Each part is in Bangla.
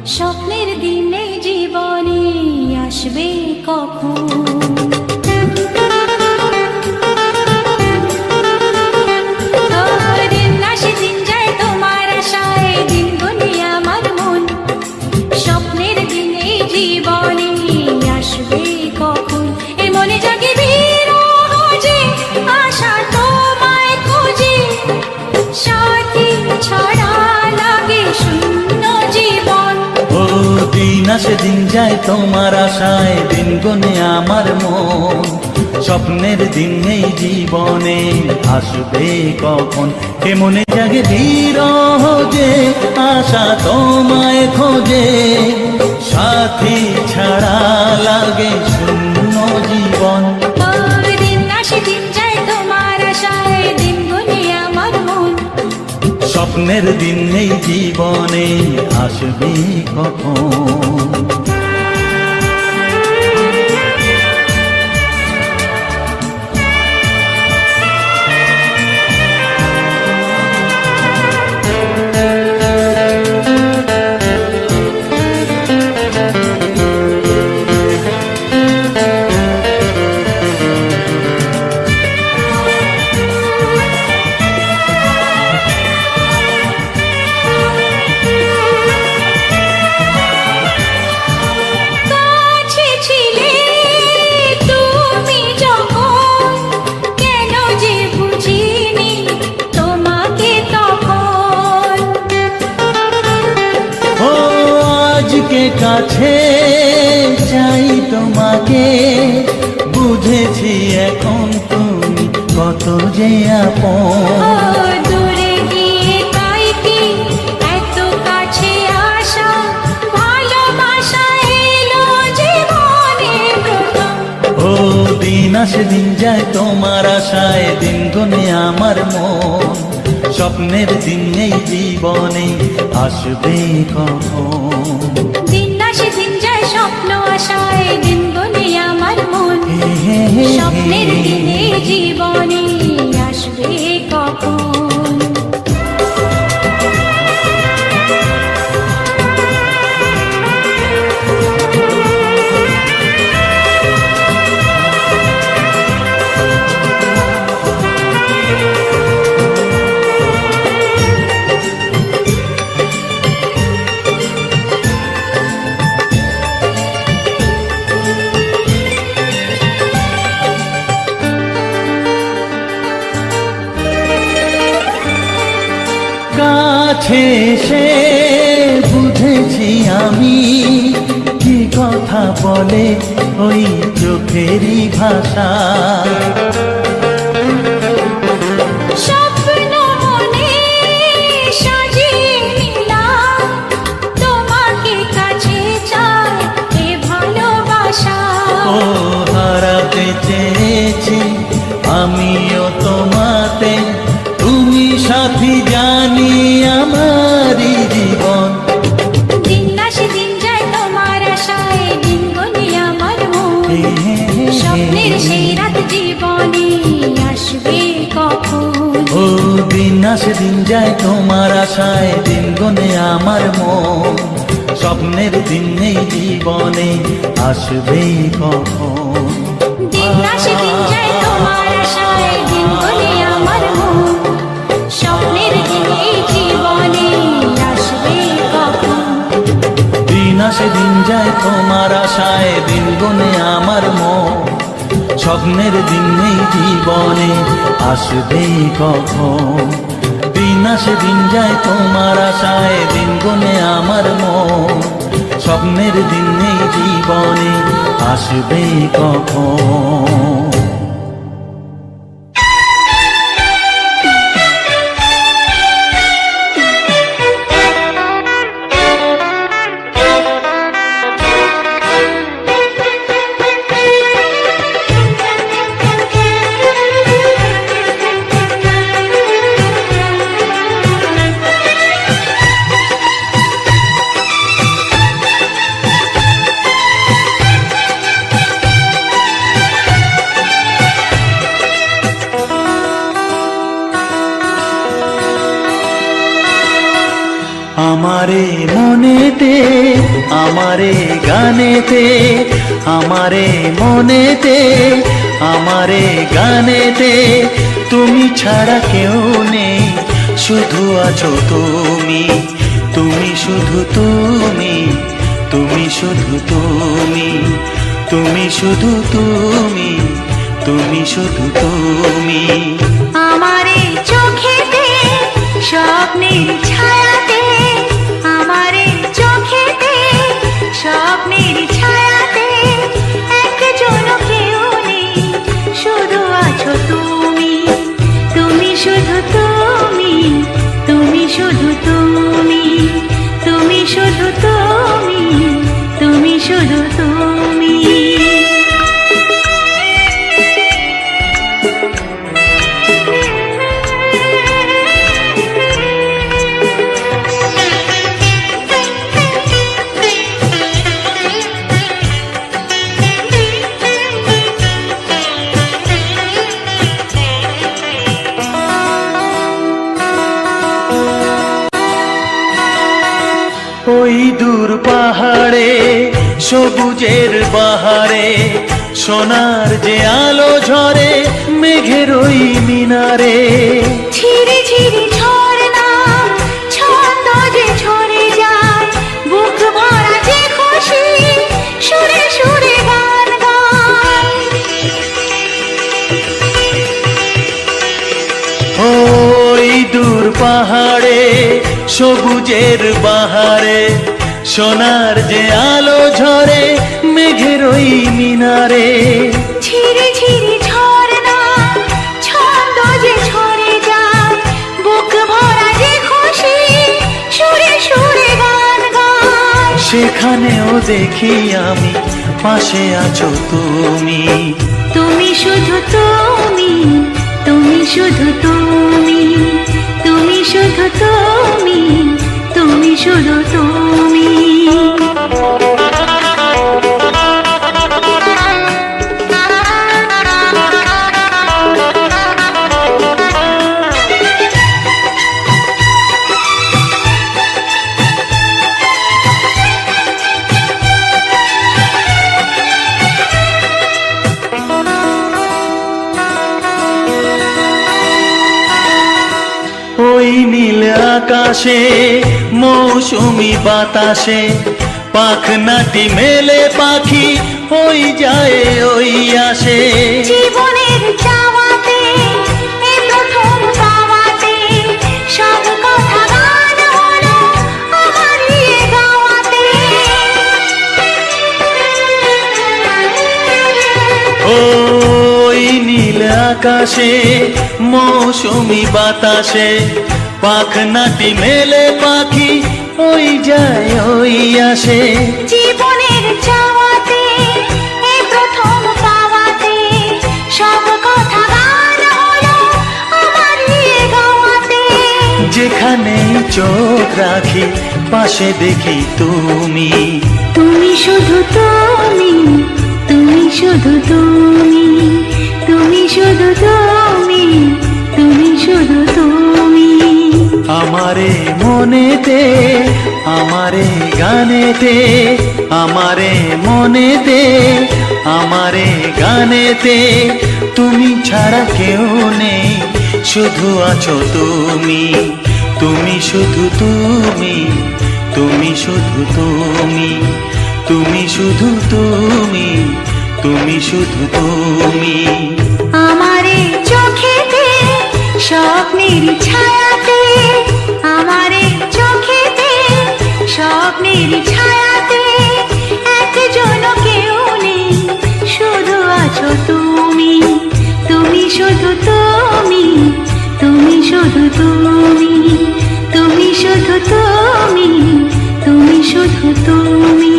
স্বপ্নের দিনে জীবনে আসবে কখন? দিন আসে দিন যায় তোমার আশায়, দিন গুনে আমার মন। স্বপ্নের দিনে জীবনে আসবে কখন? এ মনে জাগে বিরহ যে আশা তোমায় খোঁজে, সাথী ছাড়া লাগে শূন্য জীবন। ও দিন আসে দিন যায় তোমার আশায়, দিন গুনে আমার মন। স্বপ্নের দিন এই জীবনে আসবে কখন? কে মনে জাগে বিরহ যে আশা তোমায় খোঁজে, সাথী ছাড়া লাগে শূন্য জীবন। দিন আসে দিন যায় তোমার আশায়, দিন গুনে আমার মন। স্বপ্নের দিন এই জীবনে আসবে কখন? কাছে ছিলে তুমি যখন, কেন যে বুঝিনি তোমাকে তখন। ও আজকে কাছে চাই তোমাকে, বুঝেছি এখন তুমি কত যে আপন। দূরে গিয়ে তাই কি এত কাছে আসা, ভালোবাসা এলো জীবনে প্রথম। ও দিন আসে দিন যায় তোমার আশায়, দিন গুনে আমার মন। স্বপ্নের দিন এই জীবনে আসবে কখন? দিন আসে দিন যায় স্বপ্ন আশায়, দিন গুনে আমার মন। স্বপ্নের দিনে জীবনে আসবে কখন? কাছে এসে বুঝেছি আমি, কি কথা বলে ওই চোখেরই ভাষা। স্বপ্ন মনে সাজিয়ে নিলাম, তোমাকে কাছে চাই এ ভালোবাসা। ও হারাতে চেয়েছি আমিও তোমাতে, তুমি সাথী জানি আমারই জীবন। দিন আসে দিন যায় তোমার আশায়, দিন গুনে আমার মন। স্বপ্নের সেই রাত জীবনে আসবে কখন? ও দিন আসে দিন যায় তোমার আশায়, দিন গুনে আমার মন। স্বপ্নের দিন এই জীবনে আসবে কখন? দিন আসে দিন যায় তোমার আশায়, দিন গুনে আমার মন। স্বপ্নের দিন এই জীবনে আসবে কখন? দিন আসে দিন যায় তোমার আশায়, দিন গুনে আমার মন। স্বপ্নের দিন এই জীবনে আসবে কখন? দিন আসে দিন যায় তোমার আশায়, দিন গুনে আমার মন। স্বপ্নের দিন এই জীবনে আসবে কখন? আমারে গানেতে, আমারে মনেতে, আমারে গানেতে তুমি ছাড়া কেউ নেই, শুধু আছো তুমি, তুমি শুধু তুমি, তুমি শুধু তুমি, তুমি শুধু তুমি, তুমি শুধু তুমি। আমারে চোখেতে স্বপ্নের ছায়াতে, আমারে চোখেতে স্বপ্নের ছায়াতে একজন কেউ নেই, শুধু আছো তুমি, তুমি শুধু তুমি, তুমি শুধু তুমি, তুমি শুধু তুমি, তুমি শুধু তুমি। ওই দূর পাহাড়ে সবুজের বাহারে সোনার যে আলো ঝরে মেঘের ওই মিনারে, ঝিরি ঝিরি ঝরনা ছন্দ যে ঝরে যায়, বুক ভরা যে খুশি সুরে সুরে গান গায়। ওই দূর পাহাড়ে সবুজের বাহারে সোনার যে আলো ঝরে মেঘের ওই মিনারে, ঝিরি ঝিরি ঝরনা ছন্দ যে ঝরে যায়, বুক ভরা যে খুশি সুরে সুরে গান গায়। সেখানেও দেখি আমি পাশে আছো তুমি, তুমি শুধু তুমি, তুমি শুধু তুমি, তুমি শুধু তুমি, তুমি শুধু তুমি। ওই নীল আকাশে মৌসুমি বাতাসে পাখনাটি মেলে পাখি ওই যায় ওই আসে। জীবনের চাওয়াতে এ প্রথম পাওয়াতে সব কথা গান হলো আমারই এ গাওয়াতে। ওই নীল আকাশে মৌসুমি বাতাসে পাখনাটি মেলে পাখি ওই যায় ওই আসে। জীবনের চাওয়াতে এ প্রথম পাওয়াতে সব কথা গান হলো আমারই এ গাওয়াতে। যেখানেই চোখ রাখি পাশে দেখি তুমি, তুমি শুধু তুমি, তুমি শুধু তুমি, তুমি শুধু তুমি, তুমি শুধু তুমি। আমারে মনেতে, আমারে গানেতে, আমারে মনেতে, আমারে গানেতে তুমি ছাড়া কেউ নেই, শুধু আছো তুমি, তুমি শুধু তুমি, তুমি শুধু তুমি, তুমি শুধু তুমি, তুমি শুধু তুমি। আমারে চোখেতে স্বপ্নের ছায়াতে, আমারে চোখেতে স্বপ্নের ছায়াতে একজন কেউ নেই, শুধু আছো তুমি, তুমি শুধু তুমি, তুমি শুধু তুমি, তুমি শুধু তুমি, তুমি শুধু তুমি।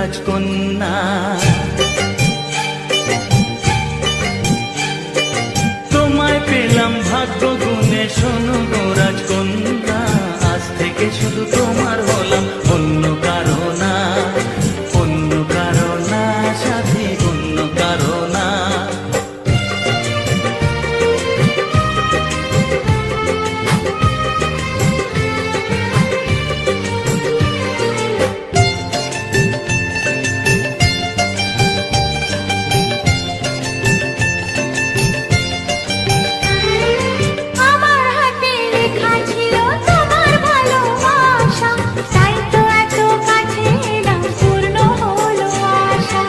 রাজকন্যা। তোমায় পেলাম ভাগ্য গুণে, শোনো গো রাজকন্যা, আজ থেকে শুধু তোমার হলাম, অন্য কারো না, অন্য কারো না সাথী, অন্য কারো না। আমার হাতে লেখা ছিল তোমার ভালোবাসা, তাই তো এত কাছে এলাম, পূর্ণ হলো আশা।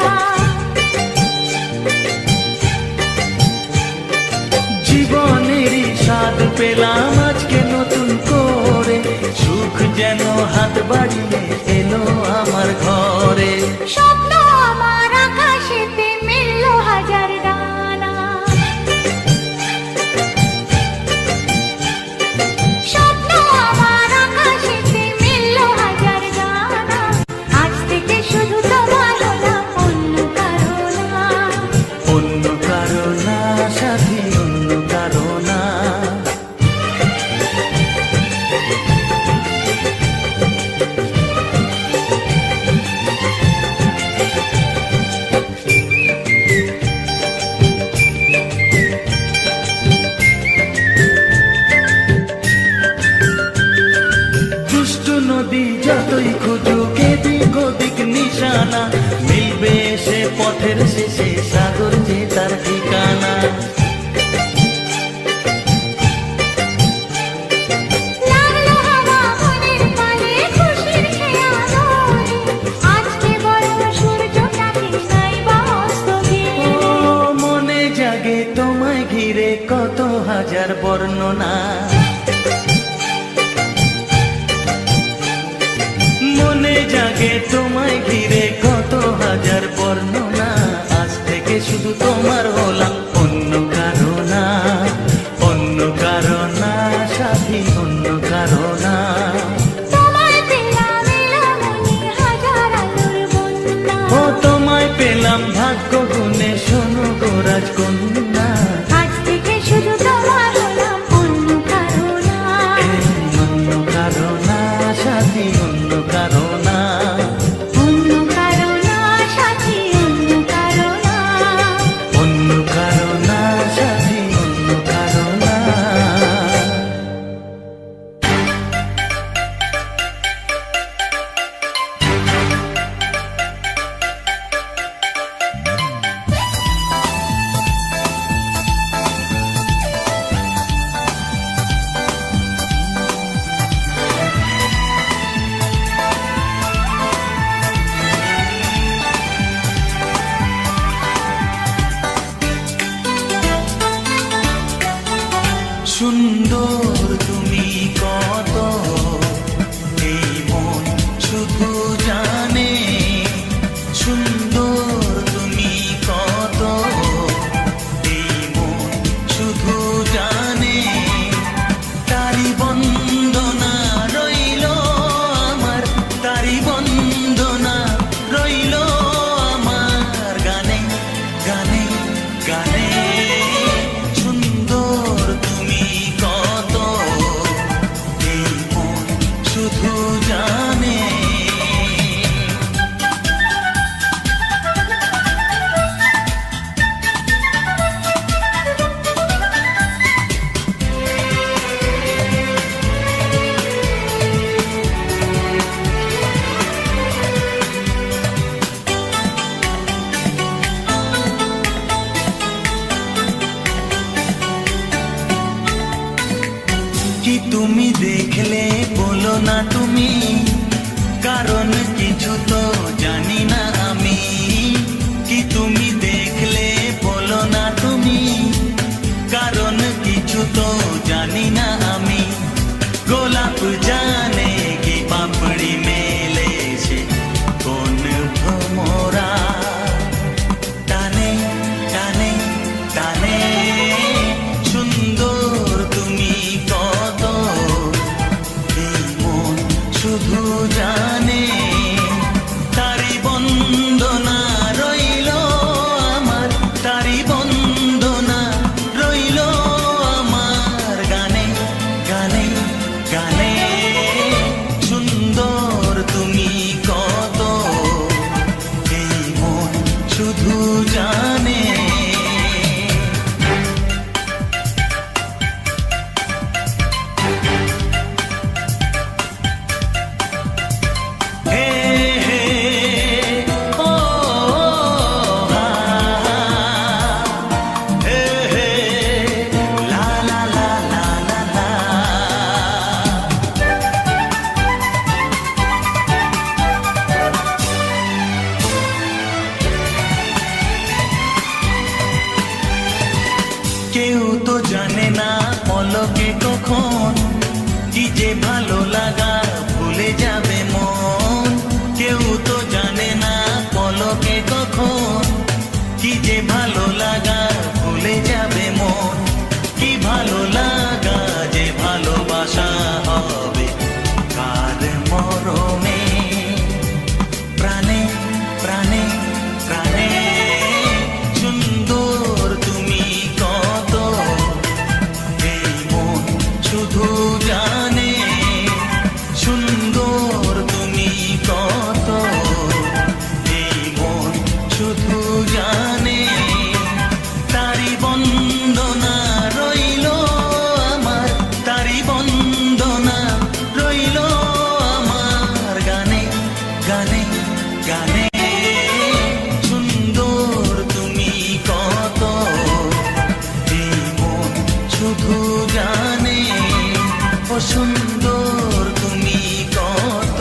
জীবনেরই স্বাদ পেলাম আজকে নতুন করে, সুখ যেন হাত বাড়িয়ে এলো আমার ঘরে। স্বপ্ন আমার আকাশেতে মিলল হাজার ডানা, স্বপ্ন আমার আকাশেতে মিলল হাজার ডানা, আজ থেকে শুধু তোমার হলাম, অন্য কারো না। অন্য কারো না সাথী, অন্য কারো না। দুষ্টু নদী যতই খুঁজুক এদিক ওদিক নিশানা, মিলবে সে পথের শেষে সাগর যে তার ঠিকানা। লাগলো হাওয়া মনের পালে, খুশির খেয়া দোলে, আজকে বড় সূর্যটাকে নাই বা অস্ত ও গেলে। মনে জাগে তোমায় ঘিরে কত হাজার বর্ণনা, মনে জাগে তোমায় ঘিরে কত হাজার বর্ণনা, আজ থেকে শুধু তোমার হলাম, অন্য কারো না, অন্য কারো না সাথী, অন্য কারো না। তোমায় পেলাম এলামনি হাজার আলোর বন্যা, ও তোমায় পেলাম ভাগ্য গুণে, শোনো গো রাজকন্যা, আজ থেকে শুধু তোমার হলাম, অন্য কারো না। অন্য কারো না সাথী, অন্য কারো না। অন্য কারো না সাথী, অন্য কারো না। অন্য কারো না সাথী, অন্য কারো না। সুন্দর তুমি কত, এই মন শুধু জানে, সুন্দর তুমি কত, এই মন শুধু জানে, তারি বন্দনা রইল আমার, তারি বন্দনা রইল আমার গানে, গানে, গানে। সুন্দর তুমি কত, এই মন শুধু জানে। কি তুমি দেখলে বলো না তুমি, কারণ কিছু তো জানি না আমি। কি তুমি দেখলে বলো না তুমি, কারণ কিছু তো জানি না আমি। গোলাপ জানে কি পাপড়ি মেলেছে কোন ভ্রমরা, টানে টানে টানে। সুন্দর তুমি কত, এই মন শুধু জানে। শুধু জানে। হে হে ও হা হে হে লা লা লা লা লা লা। কেউ তো জানে না পলকে কখন কি যে ভালো লাগা ভুলে যাবে মন। কেউ তো জানে না পলকে কখন কি যে ভালো লাগা ভুলে যাবে মন। কি ভালো লাগা যে ভালোবাসা হবে কার মরমে। প্রাণে প্রাণে প্রাণে সুন্দর তুমি কত, এই মন শুধু জানে। সুন্দর তুমি কত, এই মন শুধু জানে। তারি বন্দনা রইল আমার, তারি বন্দনা রইল আমার গানে গানে গানে। সুন্দর তুমি কত, এই মন শুধু জানে। ও সুন্দর তুমি কত,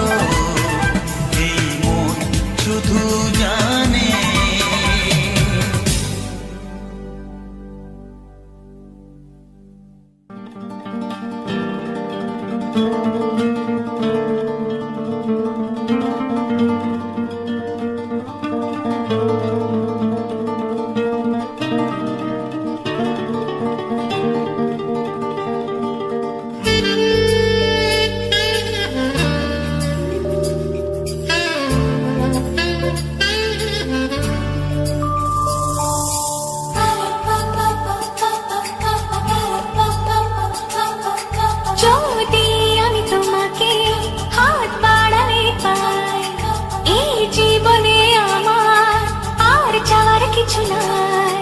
এই মন শুধু জানে। যদি আমি তোমাকে হাত বাড়ালে পাই, এই জীবনে আমার আর চাওয়ার কিছু নাই।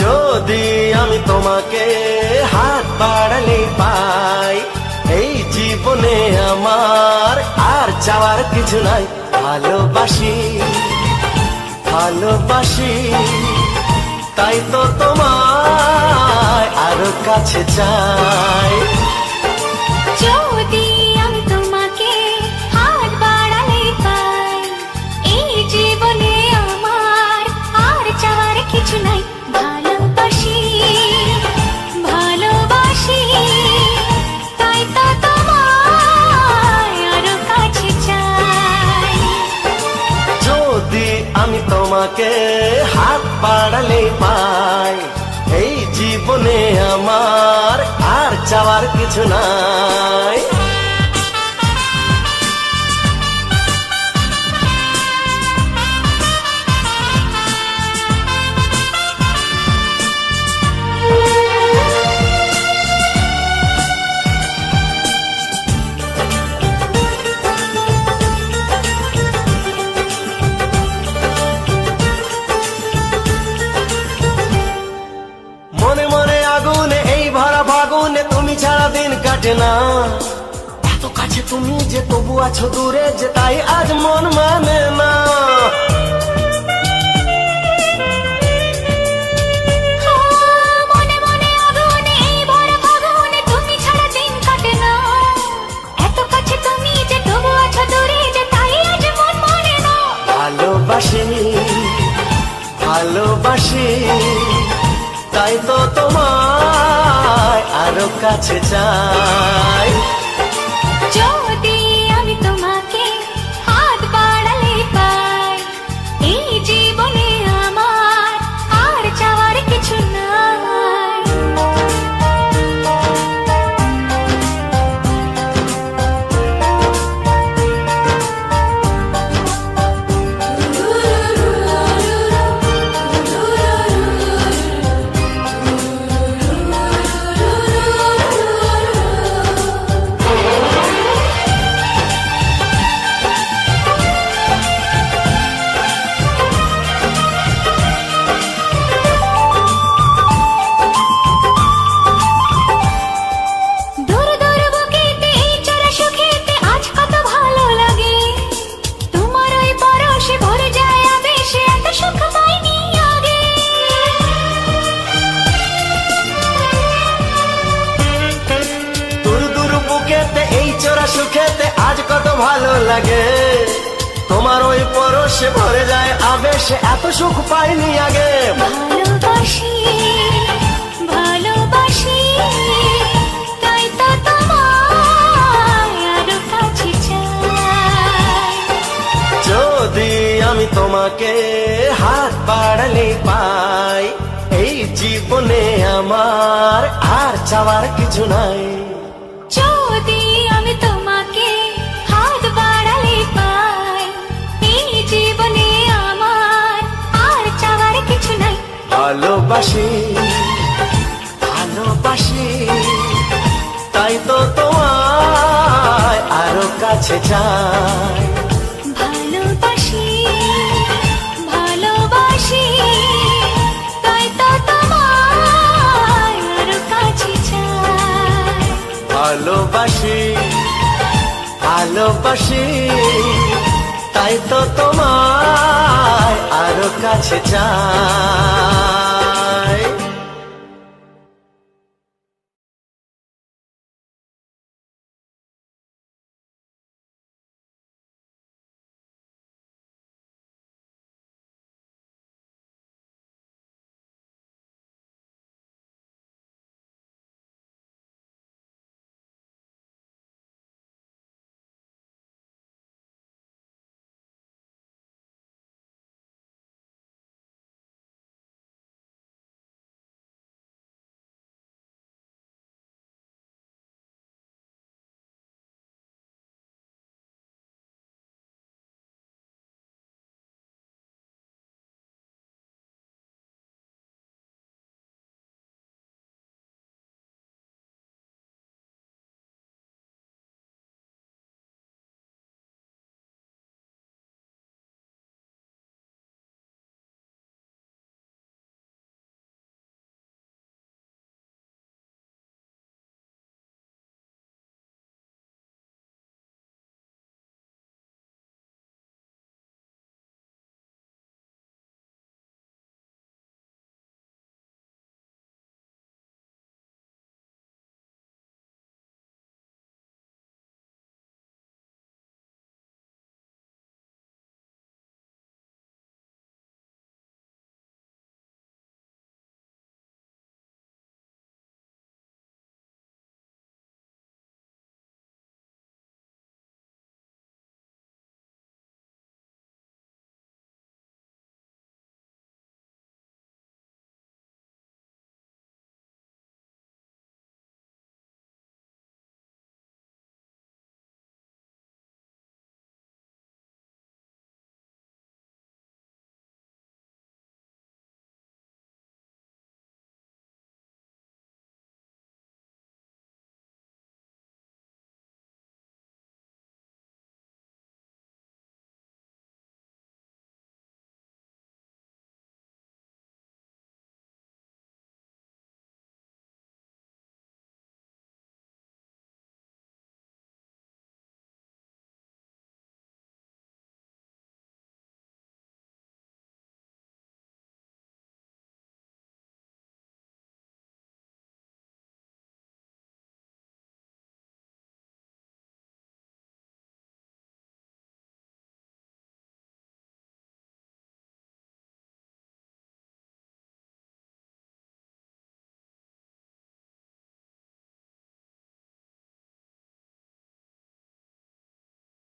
যদি আমি তোমাকে হাত বাড়ালে পাই, এই জীবনে আমার আর চাওয়ার কিছু নাই। ভালোবাসি ভালোবাসি, তাই তো তোমায় আরো কাছে চাই। যদি আমি তোমাকে হাত বাড়ালে পাই, এই জীবনে আমার আর চাওয়ার কিছু নাই। ভালোবাসি ভালোবাসি, তাই তো তোমায় আরো কাছে চাই। যদি আমি তোমাকে হাত বাড়ালে পাই, এই জীবনে আমার আর চাওয়ার কিছু নাই। মনে মনে আগুনে এই ভরা ফাগুনে তুমি ছাড়া দিন কাটে না। এত কাছে তুমি যে তবু আছো দূরে, যে তাই আজ মন মানে না। মনে মনে আগুনে এই ভরা ফাগুনে তুমি ছাড়া দিন কাটে না। এত কাছে তুমি যে তবু আছো দূরে, যে তাই আজ মন মানে না। ভালোবাসি ভালোবাসি, তাই তো তোমায় আরো কাছে চাই। যদি আমি তোমাকে হাত বাড়ালে পাই, এই জীবনে আমার আর চাওয়ার কিছু নাই। লাগে, তোমার ওই পরশে ভরে যায় আবেশে, এত সুখ পাইনি আগে। ভালোবাসি ভালোবাসি তাই তো তোমায় আরো কাছে চাই। যদি আমি তোমাকে হাত বাড়ালে পাই, এই জীবনে আমার আর চাওয়ার কিছু নাই। যদি আমি তোমাকে হাত বাড়ালে পাই, এই জীবনে আমার আর চাওয়ার কিছু নাই। ভালোবাসি ভালোবাসি তাই তো তোমায় আরো কাছে চাই। ভালোবাসি ভালোবাসি তাই তো তোমায় আরো কাছে চাই। ভালোবাসি ভালোবাসি তাই তো তোমায় আরো কাছে চাই।